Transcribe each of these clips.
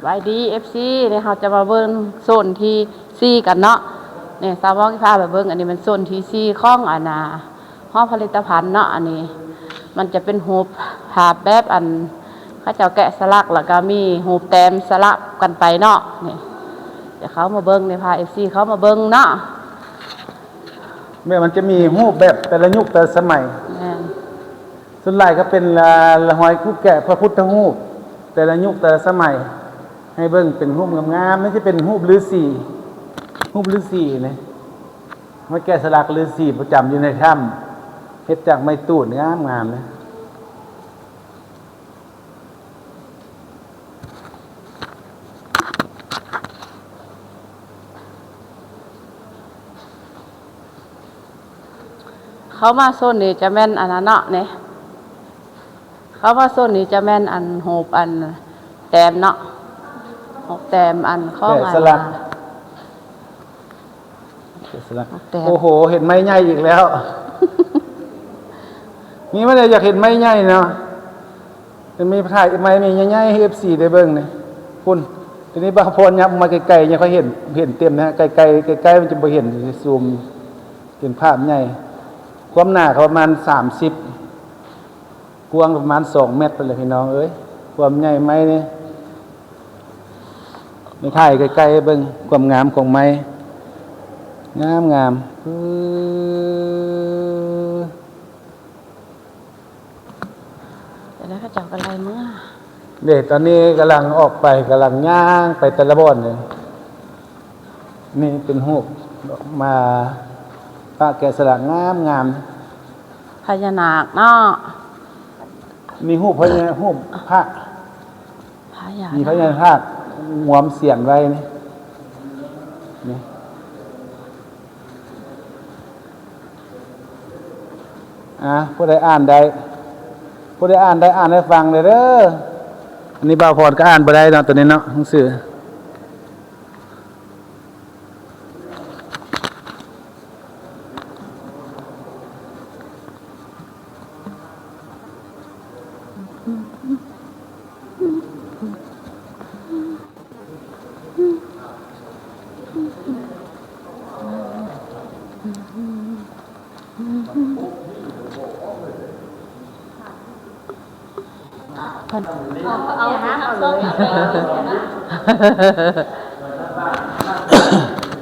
ไว้ดี FC เนี่ยเราจะมาเบิ่งโซนที่ 4กันเนาะเนี่ยสาวบอกพาไปเบิ่งอันนี้มันโซนที่ 4ของอันห้องผลิตภัณฑ์เนาะอันนี้มันจะเป็นรูปภาพแบบอันเขาเจ้าแกะสลักแล้วก็มีรูปแต้มสลักกันไปเนาะนี่เดี๋ยวเขามาเบิ่งในพา FC เขามาเบิ่งเนาะแม่มันจะมีรูปแบบแต่ละยุคแต่ละสมัยส่วนใหญ่ก็เป็นละหอยคู่แกะพระพุทธรูปแต่ละยุคแต่ละสมัยให้เบิ่งเป็นรูปงามๆไม่ใช่เป็นรูปฤาษีนะมาแกะสลักฤาษีประจำอยู่ในถ้ำเฮ็ดจากไม้ตูดงามๆนะเขามาโซนนี้จะแม่นอันนั้นเนาะเนี่ยเขามาโซนนี้จะแม่นอันโหบอันแต้มเนาะโหบแต้มอันข้องอันโอ้โหเห็นไม้ใหญ่อีกแล้วนี่ไม่ได้อยากเห็นไม้ใหญ่เนาะจะมีถ่ายไม้ใหญ่ๆให้ FC ได้เบิ่งนี่คุณทีนี้บางพรยับมาไกลๆเนี่ยเขาเห็นเต็มนะไกลๆมันจะบ่เห็นซูมเห็นภาพใหญ่ความหนาเขาประมาณ30กว้างประมาณ2 เมตรไปเลยพี่น้องเอ้ยความใหญ่ไม้นี่ไม่ถ่ายไกลๆเบิ่งความงามของไม้งามแต่แล้วเขาจับอะไรเมื่อเด็กตอนนี้กำลังออกไปกำลังย่างไปแต่ละบ่อนเลยนี่เป็นรูปมาพระแกะสลักงามพญานาคเนาะมีรูปพระมีพระนาคหวมเสียนไว้นี่ผู้ใดอ่านได้อ่านได้ฟังเลยเด้ออันนี้บ่าวพรก็อ่านบ่ได้เนาะตัวนี้เนาะหนังสือเอาน้ำเอาเลย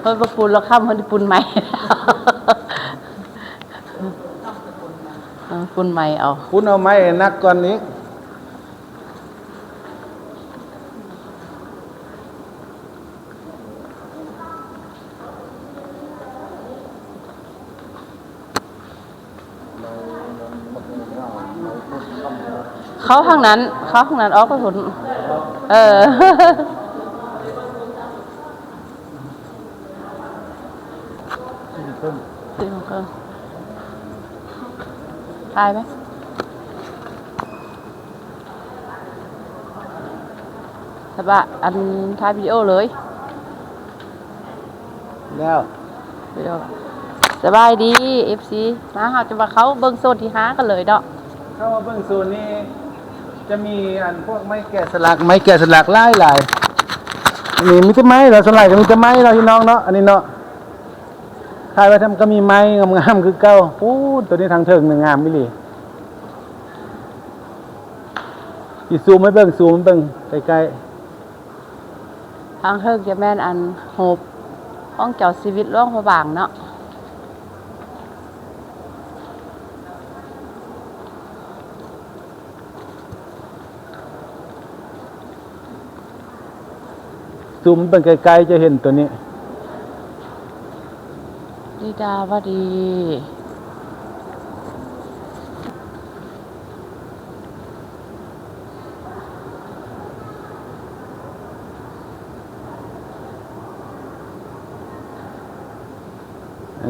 เพิ่นปูนเราข้ามเพิ่นปูนใหม่ปูนใหม่เอาไม้นักก่อนนี้เขาข้างนั้นออกไปผลทายไหมสบายอันทายวิดีโอเลยแล้ววิดีโอสบายดี FC มาเขาจะมาเขาเบิ้งโซนที่5กันเลยเนาะเข้ามาเบิ้งโซนนี้จะมีอันพวกไม้แกะสลักหลายนี่มีแต่ไม้เราสลายก็มีแต่ไม้เราพี่น้องเนาะอันนี้เนาะคายไว้ทำก็มีไม้งามๆคือเก่าตัวนี้ทางเถิงงามมิลี่อีซูมไม่เบิ่งใกล้ทางเทิงจะแม่นอันโหบห้องเจ้าชีวิตร่องพระบางเนาะซูมเป็นไกลๆจะเห็นตัวนี้ดีดาวดี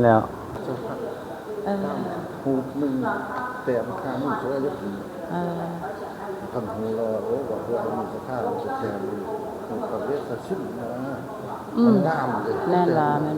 แล้วหูหนึ่งแต่ราคาหนึ่งเท่าไหร่พันหูรอโอ้บอกว่ามีราคาจะแพงเลยหูกับเวสชิ้นนะมันงามเลยแน่นละมัน